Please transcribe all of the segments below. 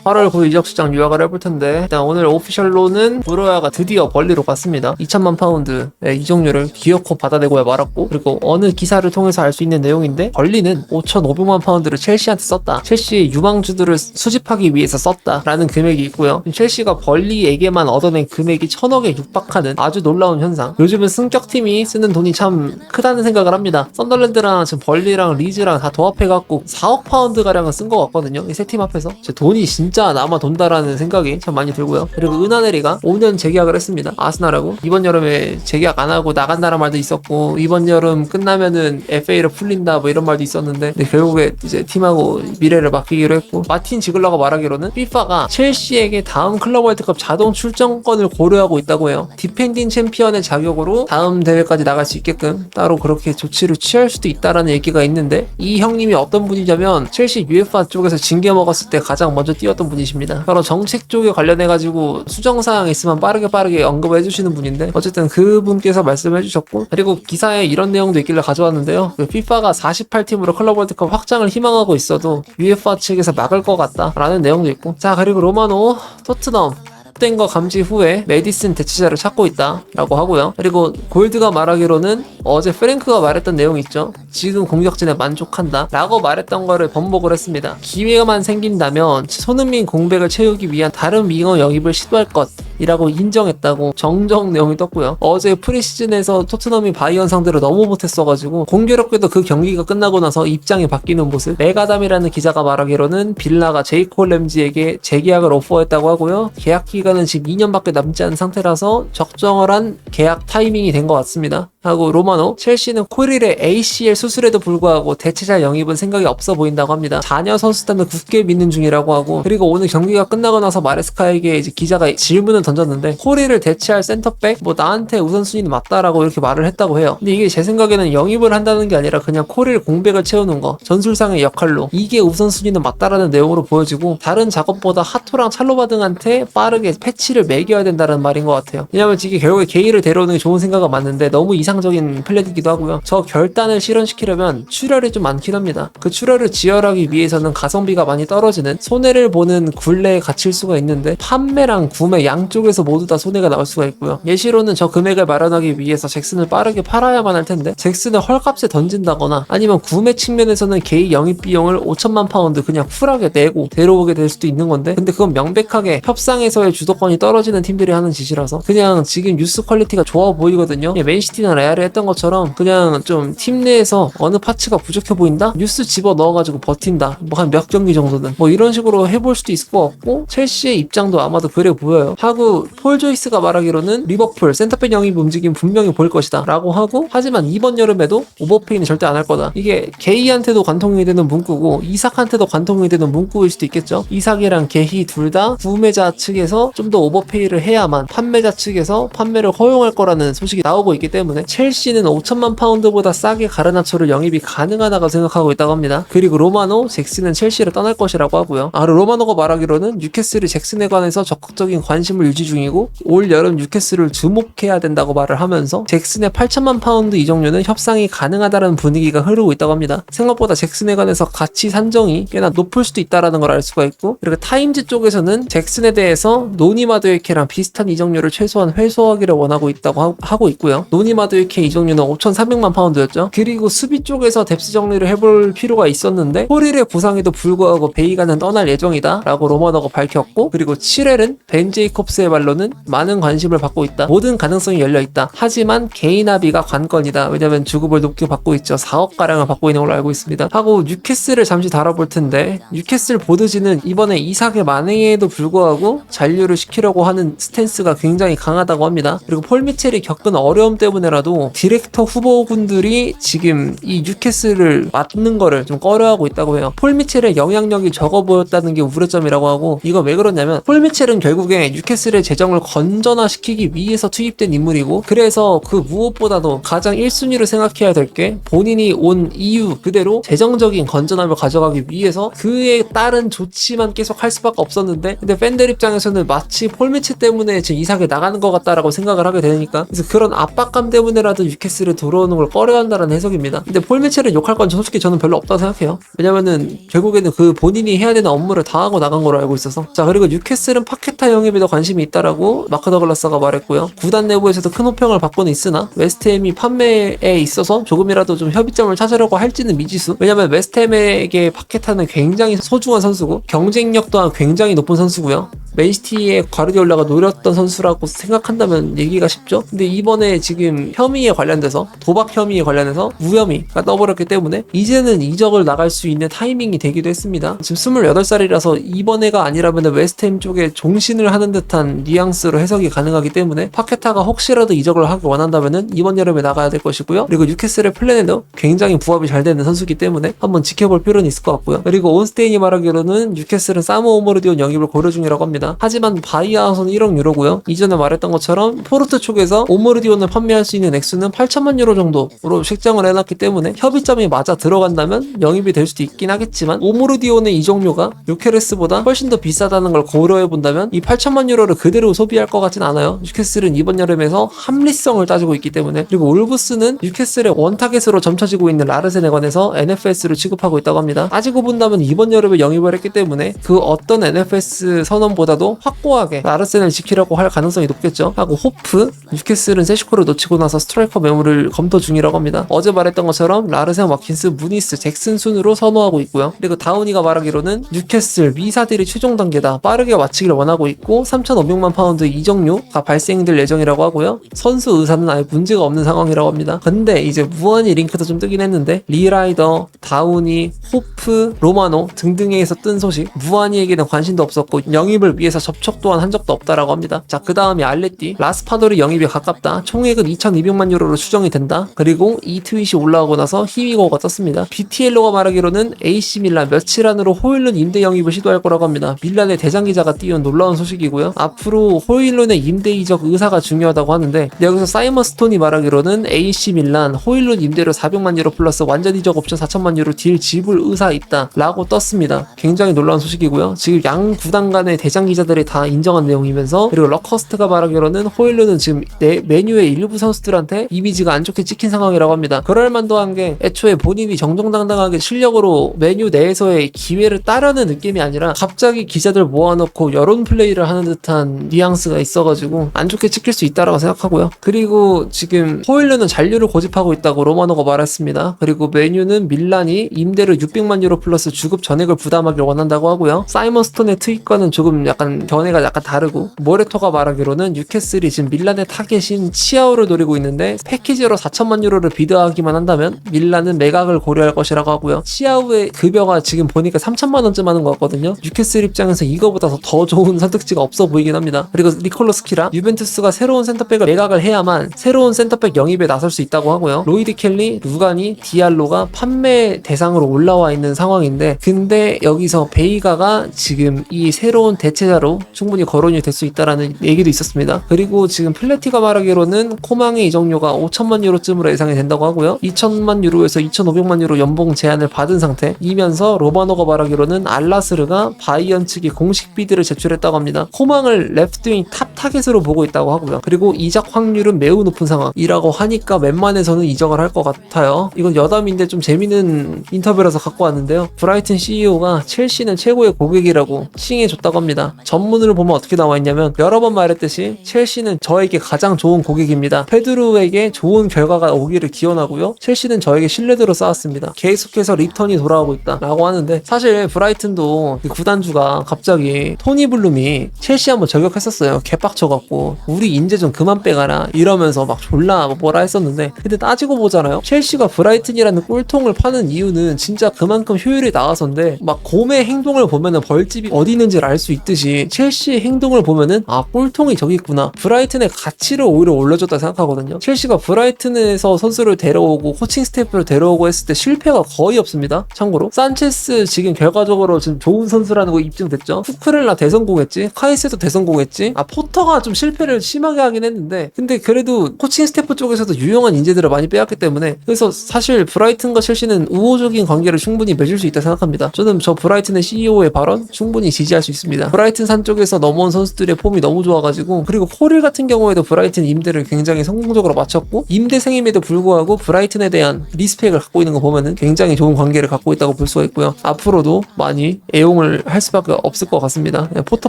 8월 9일 이적 시장 요약을 해볼 텐데, 일단 오늘 오피셜로는 브로야가 드디어 벌리로 갔습니다. 2천만 파운드의 이적료를 기어코 받아내고야 말았고, 그리고 어느 기사를 통해서 알 수 있는 내용인데, 벌리는 5,500만 파운드를 첼시한테 썼다. 첼시의 유망주들을 수집하기 위해서 썼다라는 금액이 있고요. 첼시가 벌리에게만 얻어낸 금액이 1,000억에 육박하는 아주 놀라운 현상. 요즘은 승격팀이 쓰는 돈이 참 크다는 생각을 합니다. 썬더랜드랑 지금 벌리랑 리즈랑 다 도합해갖고 4억 파운드 가량은 쓴 것 같거든요. 이 세 팀 합해서 돈이 진짜 남아 돈다라는 생각이 참 많이 들고요. 그리고 은하네리가 5년 재계약을 했습니다. 아스날하고 이번 여름에 재계약 안 하고 나간다는 말도 있었고, 이번 여름 끝나면은 FA를 풀린다 뭐 이런 말도 있었는데, 근데 결국에 이제 팀하고 미래를 맡기기로 했고, 마틴 지글러가 말하기로는 FIFA가 첼시에게 다음 클럽 월드컵 자동 출전권을 고려하고 있다고 해요. 디펜딩 챔피언의 자격으로 다음 대회까지 나갈 수 있게끔 따로 그렇게 조치를 취할 수도 있다라는 얘기가 있는데, 이 형님이 어떤 분이냐면 첼시 UEFA 쪽에서 징계 먹었을 때 가장 먼저 뛰었던 분이십니다. 바로 정책 쪽에 관련해가지고 수정사항 있으면 빠르게 언급을 해주시는 분인데, 어쨌든 그분께서 말씀해 주셨고, 그리고 기사에 이런 내용도 있길래 가져왔는데요. FIFA가 48팀으로 클럽 월드컵 확장을 희망하고 있어도 UEFA 측에서 막을 것 같다라는 내용도 있고, 자, 그리고 로마노 토트넘 된 거 감지 후에 메디슨 대체자를 찾고 있다라고 하고요. 그리고 골드가 말하기로는 어제 프랭크가 말했던 내용 있죠. 지금 공격진에 만족한다 라고 말했던 거를 번복을 했습니다. 기회만 생긴다면 손흥민 공백을 채우기 위한 다른 윙어 영입을 시도할 것이라고 인정했다고 정정 내용이 떴고요. 어제 프리시즌에서 토트넘이 바이언 상대로 너무 못했어가지고 공교롭게도 그 경기가 끝나고 나서 입장이 바뀌는 모습. 메가담이라는 기자가 말하기로는 빌라가 제이콜 램지에게 재계약을 오퍼했다고 하고요. 계약 기간은 지금 2년밖에 남지 않은 상태라서 적정한 계약 타이밍이 된 것 같습니다. 하고 로마노, 첼시는 코릴의 ACL 수술에도 불구하고 대체자 영입은 생각이 없어 보인다고 합니다. 자녀 선수단을 굳게 믿는 중이라고 하고, 그리고 오늘 경기가 끝나고 나서 마레스카에게 이제 기자가 질문을 던졌는데, 코릴을 대체할 센터백 뭐 나한테 우선순위는 맞다라고 이렇게 말을 했다고 해요. 근데 이게 제 생각에는 영입을 한다는 게 아니라 그냥 코릴 공백을 채우는 거, 전술상의 역할로 이게 우선순위는 맞다라는 내용으로 보여지고, 다른 작업보다 하토랑 찰로바등한테 빠르게 패치를 매겨야 된다는 말인 것 같아요. 왜냐면 이게 결국에 게이를 데려오는 게 좋은 생각은 맞는데 너무 이상적인 플랜이기도 하고요. 저 결단을 실현시키려면 출혈이 좀 많긴 합니다. 그 출혈을 지혈하기 위해서는 가성비가 많이 떨어지는, 손해를 보는 굴레에 갇힐 수가 있는데, 판매랑 구매 양쪽에서 모두 다 손해가 나올 수가 있고요. 예시로는 저 금액을 마련하기 위해서 잭슨을 빠르게 팔아야만 할 텐데, 잭슨을 헐값에 던진다거나 아니면 구매 측면에서는 게이 영입 비용을 5천만 파운드 그냥 쿨하게 내고 데려오게 될 수도 있는 건데, 근데 그건 명백하게 협상에서의 주도권이 떨어지는 팀들이 하는 짓이라서 그냥 지금 뉴스 퀄리티가 좋아 보이거든요. 맨시티나 레알이 했던 것처럼 그냥 좀 팀 내에서 어느 파츠가 부족해 보인다? 뉴스 집어 넣어가지고 버틴다. 뭐 한 몇 경기 정도는 뭐 이런 식으로 해볼 수도 있을 것 같고, 첼시의 입장도 아마도 그래 보여요. 하고 폴 조이스가 말하기로는 리버풀 센터백 영입 움직임 분명히 보일 것이다 라고 하고, 하지만 이번 여름에도 오버페이는 절대 안 할 거다. 이게 게이한테도 관통이 되는 문구고 이삭한테도 관통이 되는 문구일 수도 있겠죠. 이삭이랑 게히 둘 다 구매자 측에서 좀 더 오버페이를 해야만 판매자 측에서 판매를 허용할 거라는 소식이 나오고 있기 때문에, 첼시는 5천만 파운드보다 싸게 가르나초를 영입이 가능하다고 생각하고 있다고 합니다. 그리고 로마노, 잭슨은 첼시를 떠날 것이라고 하고요. 로마노가 말하기로는 뉴캐슬이 잭슨에 관해서 적극적인 관심을 유지 중이고, 올 여름 뉴캐슬을 주목해야 된다고 말을 하면서 잭슨의 8천만 파운드 이적료는 협상이 가능하다는 분위기가 흐르고 있다고 합니다. 생각보다 잭슨에 관해서 가치 산정이 꽤나 높을 수도 있다는 걸 알 수가 있고, 그리고 타임즈 쪽에서는 잭슨에 대해서 노니 마드웨케랑 비슷한 이적료를 최소한 회수하기를 원하고 있다고 하고 있고요. 노니 마드웨케 이적료는 5,400만 파운드였죠. 그리고 수비 쪽에서 뎁스 정리를 해볼 필요가 있었는데, 호릴의 부상에도 불구하고 베이가는 떠날 예정이다 라고 로마노가 밝혔고, 그리고 7렐은 벤 제이콥스의 말로는 많은 관심을 받고 있다. 모든 가능성이 열려있다. 하지만 개인 합의가 관건이다. 왜냐면 주급을 높게 받고 있죠. 4억 가량을 받고 있는 걸로 알고 있습니다. 하고 뉴캐슬을 잠시 다뤄볼 텐데, 뉴캐슬 보드지는 이번에 이삭의 만행에도 불구하고 잔류를 시키려고 하는 스탠스가 굉장히 강하다고 합니다. 그리고 폴 미첼이 겪은 어려움 때문에라도 디렉터 후보군들이 지금 이 뉴캐슬을 맡는 거를 좀 꺼려하고 있다고 해요. 폴 미첼의 영향력이 적어 보였다는 게 우려점이라고 하고, 이거 왜 그러냐면 폴 미첼은 결국에 뉴캐슬의 재정을 건전화시키기 위해서 투입된 인물이고, 그래서 그 무엇보다도 가장 1순위로 생각해야 될 게 본인이 온 이유 그대로 재정적인 건전함을 가져가기 위해서 그에 따른 조치만 계속 할 수밖에 없었는데, 근데 팬들 입장에서는 마치 폴 매치 때문에 지금 이삭에 나가는 것 같다라고 생각을 하게 되니까, 그래서 그런 압박감 때문에라도 뉴캐슬에 들어오는 걸 꺼려한다는 해석입니다. 근데 폴 매치를 욕할 건 솔직히 저는 별로 없다고 생각해요. 왜냐면은 결국에는 그 본인이 해야 되는 업무를 다 하고 나간 걸로 알고 있어서. 자, 그리고 뉴캐슬은 파케타 영입에 더 관심이 있다라고 마크 더글라스가 말했고요. 구단 내부에서도 큰 호평을 받고는 있으나 웨스트햄이 판매에 있어서 조금이라도 좀 협의점을 찾으려고 할지는 미지수. 왜냐면 웨스트햄에게 파케타는 굉장히 소중한 선수고 경쟁력 또한 굉장히 높은 선수고요. 맨시티의 과르디올라가 노렸던 선수라고 생각한다면 얘기가 쉽죠. 근데 이번에 지금 혐의에 관련돼서, 도박 혐의에 관련해서 무혐의가 떠버렸기 때문에 이제는 이적을 나갈 수 있는 타이밍이 되기도 했습니다. 지금 28살이라서 이번에가 아니라면 웨스트햄 쪽에 종신을 하는 듯한 뉘앙스로 해석이 가능하기 때문에 파케타가 혹시라도 이적을 하기 원한다면 이번 여름에 나가야 될 것이고요. 그리고 뉴캐슬의 플랜에도 굉장히 부합이 잘 되는 선수이기 때문에 한번 지켜볼 필요는 있을 것 같고요. 그리고 온스테인이 말하기로는 뉴캐슬은 사무 오모르디온 영입을 고려 중이라고 합니다. 하지만 바이아웃은 1억 유로고요. 이전에 말했던 것처럼 포르투 쪽에서 오모르디온을 판매할 수 있는 액수는 8천만 유로 정도로 책정을 해놨기 때문에 협의점이 맞아 들어간다면 영입이 될 수도 있긴 하겠지만, 오모르디온의 이적료가 요케레스보다 훨씬 더 비싸다는 걸 고려해본다면 이 8천만 유로를 그대로 소비할 것 같진 않아요. 뉴캐슬은 이번 여름에서 합리성을 따지고 있기 때문에. 그리고 올브스는 뉴캐슬의 원타겟으로 점쳐지고 있는 라르센에 관해서 NFS를 취급하고 있다고 합니다. 따지고 본다면 이번 여름에 영입을 했기 때문에 그 어떤 NFS 선언보다 도 확고하게 라르센을 지키려고 할 가능성이 높겠죠. 하고 호프, 뉴캐슬은 세슈코를 놓치고 나서 스트라이커 매물을 검토 중이라고 합니다. 어제 말했던 것처럼 라르센, 와킨스, 무니스, 잭슨 순으로 선호하고 있고요. 그리고 다우니가 말하기로는 뉴캐슬 미사들이 최종 단계다, 빠르게 마치기를 원하고 있고 3,500만 파운드 이적료가 발생될 예정이라고 하고요. 선수 의사는 아예 문제가 없는 상황이라고 합니다. 근데 이제 무한히 링크도 좀 뜨긴 했는데 리라이더, 다우니, 호프, 로마노 등등에서 뜬 소식, 무한히에게는 관심도 없었고 영입을 위해서 접촉 또한 한 적도 없다라고 합니다. 자, 그 다음이 알레띠, 라스파도르 영입이 가깝다, 총액은 2,200만 유로로 추정이 된다. 그리고 이 트윗이 올라오고 나서 히위고가 떴습니다. BTL로가 말하기로는 AC 밀란 며칠 안으로 호일룬 임대 영입을 시도할 거라고 합니다. 밀란의 대장 기자가 띄운 놀라운 소식이고요. 앞으로 호일룬의 임대 이적 의사가 중요하다고 하는데, 여기서 사이먼 스톤이 말하기로는 AC 밀란 호일룬 임대료 400만 유로 플러스 완전 이적 옵션 4천만 유로 딜 지불 의사 있다 라고 떴습니다. 굉장히 놀라운 소식이고요. 지금 양 구단 간의 대장 기자들이 다 인정한 내용이면서, 그리고 러커스트가 말하기로는 호일룬은 지금 메뉴의 일부 선수들한테 이미지가 안 좋게 찍힌 상황이라고 합니다. 그럴 만도 한 게 애초에 본인이 정정당당하게 실력으로 메뉴 내에서의 기회를 따려는 느낌이 아니라 갑자기 기자들 모아놓고 여론 플레이를 하는 듯한 뉘앙스가 있어가지고 안 좋게 찍힐 수 있다라고 생각하고요. 그리고 지금 호일룬은 잔류를 고집하고 있다고 로마노가 말했습니다. 그리고 메뉴는 밀란이 임대료 600만 유로 플러스 주급 전액을 부담하길 원한다고 하고요. 사이먼 스톤의 트윗과는 조금 약간 견해가 약간 다르고, 모레토가 말하기로는 뉴캐슬이 지금 밀란의 타겟인 치아오를 노리고 있는데 패키지로 4천만 유로를 비드하기만 한다면 밀란은 매각을 고려할 것이라고 하고요. 치아오의 급여가 지금 보니까 3천만 원쯤 하는 것 같거든요. 뉴캐슬 입장에서 이거보다 더 좋은 선택지가 없어 보이긴 합니다. 그리고 니콜로 스키라, 유벤투스가 새로운 센터백을 매각을 해야만 새로운 센터백 영입에 나설 수 있다고 하고요. 로이드 켈리, 루가니, 디알로가 판매 대상으로 올라와 있는 상황인데, 근데 여기서 베이가가 지금 이 새로운 대체자로 충분히 거론이 될 수 있다라는 얘기도 있었습니다. 그리고 지금 플래티가 말하기로는 코망의 이적료가 5천만 유로쯤으로 예상이 된다고 하고요. 2천만 유로에서 2,500만 유로 연봉 제한을 받은 상태이면서, 로마노가 말하기로는 알라스르가 바이언 측이 공식 비드를 제출했다고 합니다. 코망을 레프트윙 탑 타겟으로 보고 있다고 하고요. 그리고 이적 확률은 매우 높은 상황이라고 하니까 웬만해서는 이적을 할 것 같아요. 이건 여담인데 좀 재밌는 인터뷰라서 갖고 왔는데요. 브라이튼 CEO가 첼시는 최고의 고객이라고 칭해줬다고 합니다. 전문을 보면 어떻게 나와 있냐면, 여러 번 말했듯이 첼시는 저에게 가장 좋은 고객입니다. 페드루에게 좋은 결과가 오기를 기원하고요. 첼시는 저에게 신뢰도를 쌓았습니다. 계속해서 리턴이 돌아오고 있다 라고 하는데, 사실 브라이튼도 구단주가 갑자기 토니 블룸이 첼시 한번 저격했었어요. 개빡쳐갖고 우리 인재 좀 그만 빼가라 이러면서 막 졸라 뭐라 했었는데, 근데 따지고 보잖아요. 첼시가 브라이튼이라는 꿀통을 파는 이유는 진짜 그만큼 효율이 나와서인데, 막 곰의 행동을 보면은 벌집이 어디 있는지를 알 수 있듯이 첼시의 행동을 보면은 아, 꿀통이 저기 있구나, 브라이튼의 가치를 오히려 올려줬다 생각하거든요. 첼시가 브라이튼에서 선수를 데려오고 코칭 스태프를 데려오고 했을 때 실패가 거의 없습니다. 참고로 산체스 지금 결과적으로 지금 좋은 선수라는 거 입증됐죠. 쿠크렐라 대성공했지, 카이세도 대성공했지, 아 포터가 좀 실패를 심하게 하긴 했는데, 근데 그래도 코칭 스태프 쪽에서도 유용한 인재들을 많이 빼왔기 때문에, 그래서 사실 브라이튼과 첼시는 우호적인 관계를 충분히 맺을 수 있다 생각합니다. 저는 저 브라이튼의 CEO의 발언 충분히 지지할 수 있습니다. 브라이튼 브라이튼 산 쪽에서 넘어온 선수들의 폼이 너무 좋아가지고, 그리고 코릴 같은 경우에도 브라이튼 임대를 굉장히 성공적으로 마쳤고, 임대생임에도 불구하고 브라이튼에 대한 리스펙을 갖고 있는 거 보면은 굉장히 좋은 관계를 갖고 있다고 볼 수가 있고요. 앞으로도 많이 애용을 할 수밖에 없을 것 같습니다. 포터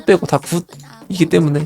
빼고 다 굿이기 때문에.